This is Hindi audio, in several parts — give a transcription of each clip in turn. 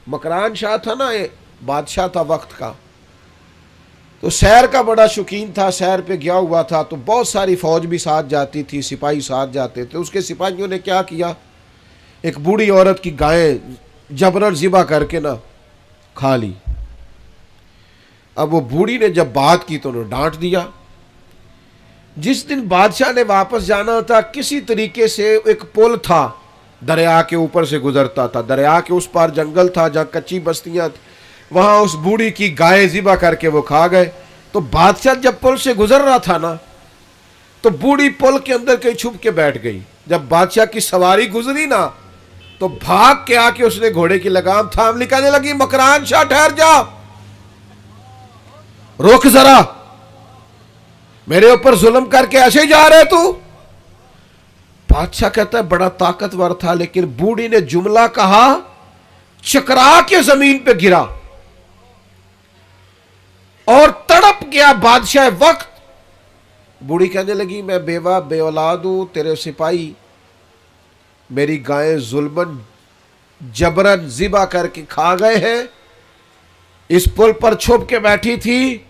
मकरान शाह था ना, ये बादशाह था वक्त का, तो सैर का बड़ा शौकीन था, सैर पे गया हुआ था, तो बहुत सारी फौज भी साथ जाती थी, सिपाही साथ जाते थे। उसके सिपाहियों ने क्या किया, एक बूढ़ी औरत की गाय जबरन ज़िबा करके ना खा ली। अब वो बूढ़ी ने जब बात की तो उन्होंने डांट दिया। जिस दिन बादशाह ने वापस जाना था, किसी तरीके से एक पुल था, दरिया के ऊपर से गुजरता था, दरिया के उस पार जंगल था जहाँ कच्ची बस्तियां थी, वहां उस बूढ़ी की गाय ज़िबा करके वो खा गए। तो बादशाह जब पुल से गुजर रहा था ना, तो बूढ़ी पुल के अंदर कहीं छुप के बैठ गई। जब बादशाह की सवारी गुजरी ना, तो भाग के आके उसने घोड़े की लगाम थाम ली, कहने लगी, मकरान शाह ठहर जा, रुक जरा, मेरे ऊपर जुल्म करके ऐसे जा रहे तू। बादशाह कहता है बड़ा ताकतवर था, लेकिन बूढ़ी ने जुमला कहा, चकरा के जमीन पे गिरा और तड़प गया बादशाह वक्त। बूढ़ी कहने लगी, मैं बेवा बे औलाद हूं, तेरे सिपाही मेरी गायें जुल्मन जबरन ज़िबा करके खा गए हैं, इस पुल पर छुप के बैठी थी,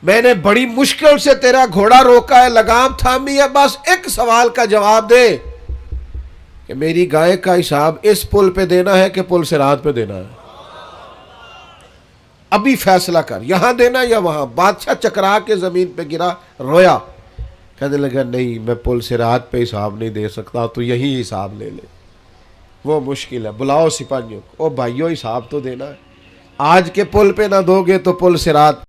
मैंने बड़ी मुश्किल से तेरा घोड़ा रोका है, लगाम थामी है, बस एक सवाल का जवाब दे कि मेरी गाय का हिसाब इस पुल पे देना है कि पुल से रात पे देना है, अभी फैसला कर, यहां देना या वहां। बादशाह चकरा के जमीन पे गिरा, रोया, कहने लगा, नहीं मैं पुल से रात पे हिसाब नहीं दे सकता, तो यही हिसाब ले ले, वो मुश्किल है, बुलाओ सिपाहियों को, ओ भाइयों हिसाब तो देना है, आज के पुल पे ना दोगे तो पुल से रात